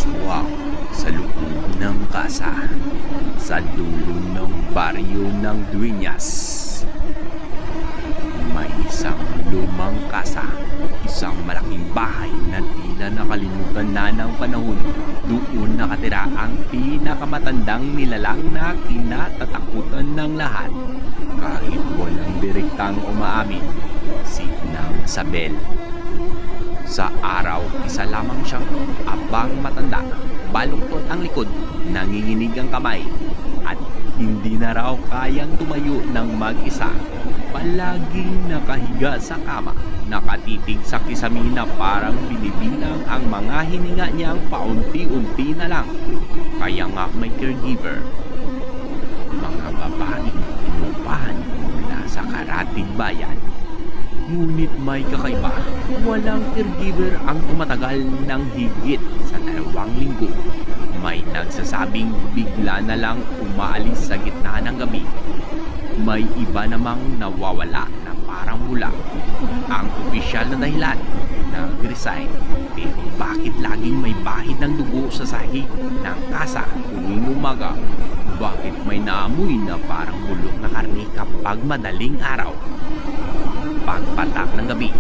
aswang sa loob ng kasa sa dulo ng baryo ng Dueñas. May isang lumang kasa, isang malaking bahay na tila nakalimutan na ng panahon. Doon nakatira ang pinakamatandang nilalang na kinatatakutan ng lahat. Kahit walang direktang umaamin, si Inang Isabel. Sa araw, isa lamang siyang abang matanda. Baluktot ang likod, nanginginig ang kamay, at hindi na raw kayang tumayo ng mag-isa. Palaging nakahiga sa kama, nakatitig sa kisame na parang binibilang ang mga hininga niyang paunti-unti na lang. Kaya nga may caregiver. Mga babaeng inupahan mula sa karatig bayan. Ngunit may kakaiba. Walang caregiver ang tumatagal ng higit sa 2 linggo. May nagsasabing bigla na lang umaalis sa gitna ng gabi. May iba namang nawawala na parang bula. Ang opisyal na dahilan, nag-resign. Pero bakit laging may bahid ng dugo sa sahig ng kasa tuwing umaga? Bakit may naamoy na parang bulok na karne kapag madaling araw? Pagpatak ng gabi,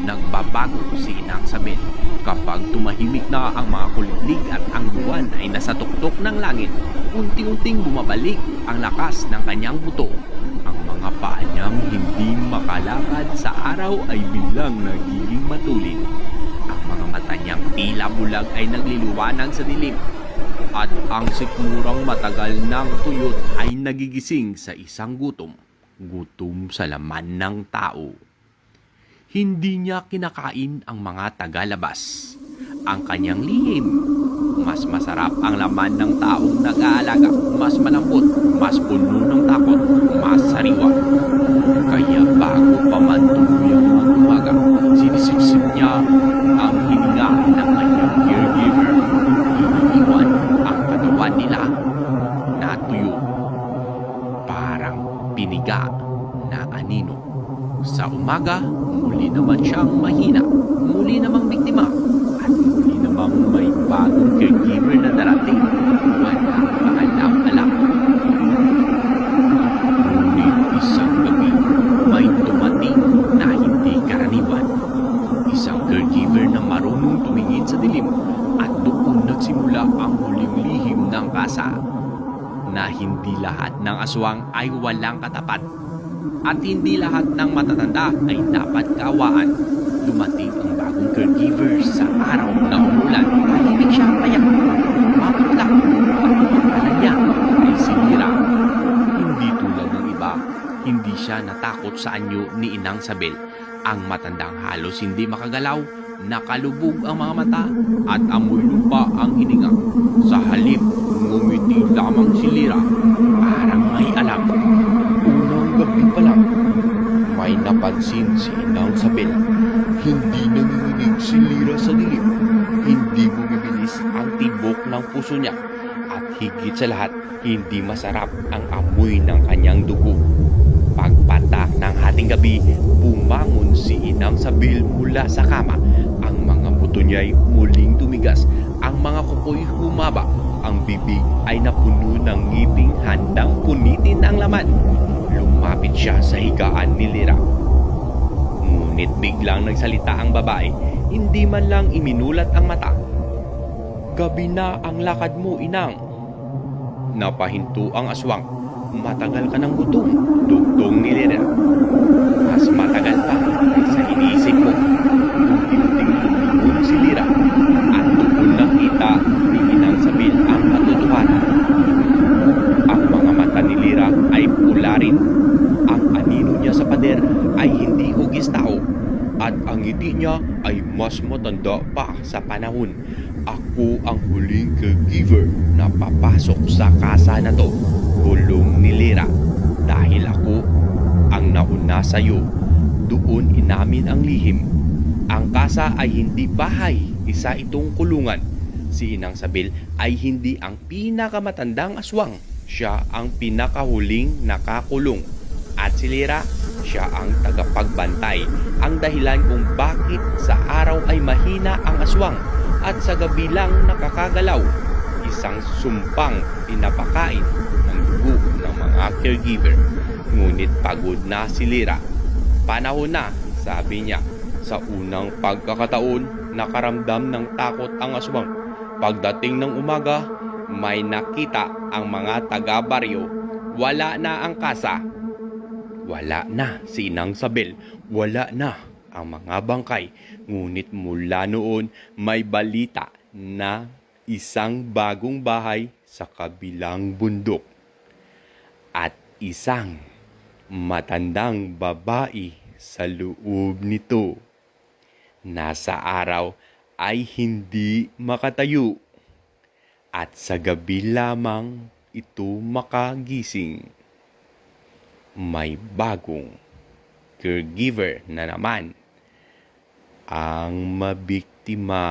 nagbabago si Inang Isabel. Kapag tumahimik na ang mga kuliglig at ang buwan ay nasa tuktok ng langit, unti-unting bumabalik ang lakas ng kanyang buto. Ang mga paa niyang hindi makalakad sa araw ay biglang nagiging matulin. Ang mga mata niyang tila bulag ay nagliliwanag sa dilim. At ang sikmurang matagal ng tuyot ay nagigising sa isang gutom. Gutom sa laman ng tao. Hindi niya kinakain ang mga tagalabas. Ang kanyang lihim. Mas masarap ang laman ng taong nag-aalaga. Mas malambot, mas puno ng takot, mas sariwa. Kaya bago pa man tuluyang mag-umaga, sinisipsip niya ang hininga ng kanyang caregiver. Iniiwan ang katawan nila na tuyo. Parang piniga na anino. Sa umaga, muli naman siyang mahina, muli namang biktima, at muli namang may bagong caregiver na darating. Walang kaalam-alam. Ngunit isang gabi, may dumating na hindi karaniwan. Isang caregiver na marunong tumingin sa dilim, at doon nagsimula ang huling lihim ng kasa. Na hindi lahat ng aswang ay walang katapat. At hindi lahat ng matatanda ay dapat kaawaan. Dumating ang bagong caregiver sa araw na umulan. Tahimik siya payak. Maputla. At ang niya ay sinira. Hindi tulad ng iba, hindi siya natakot sa anyo ni Inang Isabel. Ang matandang halos hindi makagalaw, nakalubog ang mga mata at amoy lupa ang hininga. Sa halip, ngumiti lamang si Lira. Parang may alam. Unang gabi pa lang, may napansin si Inang Isabel. Hindi nanginginig si Lira sa dilim. Hindi bumibilis ang tibok ng puso niya. At higit sa lahat, hindi masarap ang amoy ng kanyang dugo. Pagpatak ng hating gabi, bumangon si Inang Isabel mula sa kama. Ang mga buto niya'y muling tumigas. Ang mga kuko'y humaba. Ang bibig ay napuno ng ngiping handang punitin ang laman. Lumapit siya sa higaan ni Lira. Ngunit biglang nagsalita ang babae, hindi man lang iminulat ang mata. Gabi na ang lakad mo, Inang. Napahinto ang aswang. Matagal ka ng gutom, dugtong ni Lira. Mas matagal pa sa iniisip mo. Unti-unting lumingon si Lira at doon nakita ni Inang Isabel ang katotohanan. Ang mga mata ni Lira ay pula rin. Ang anino niya sa pader ay hindi hugis tao. At ang ngiti niya ay mas matanda pa sa panahon. Ako ang huling caregiver na papasok sa kasa na to, bulong ni Lira. Dahil ako ang nauna sa iyo. Doon inamin ang lihim. Ang kasa ay hindi bahay, isa itong kulungan. Si Inang Isabel ay hindi ang pinakamatandang aswang. Siya ang pinakahuling nakakulong. At si Lira, siya ang tagapagbantay. Ang dahilan kung bakit sa araw ay mahina ang aswang. at sa gabi lang nakakagalaw. Isang sumpang pinapakain ng dugo ng mga caregiver. Ngunit pagod na si Lyra. Panahon na, sabi niya. Sa unang pagkakataon, nakaramdam ng takot ang aswang. Pagdating ng umaga, may nakita ang mga taga-baryo. Wala na ang kasa. Wala na si Inang Sabel. Wala na ang mga bangkay. Ngunit mula noon, may balita na isang bagong bahay sa kabilang bundok. At isang matandang babae sa loob nito. Nasa araw ay hindi makatayo at sa gabi lamang ito makagising. May bagong caregiver na naman ang mabiktima.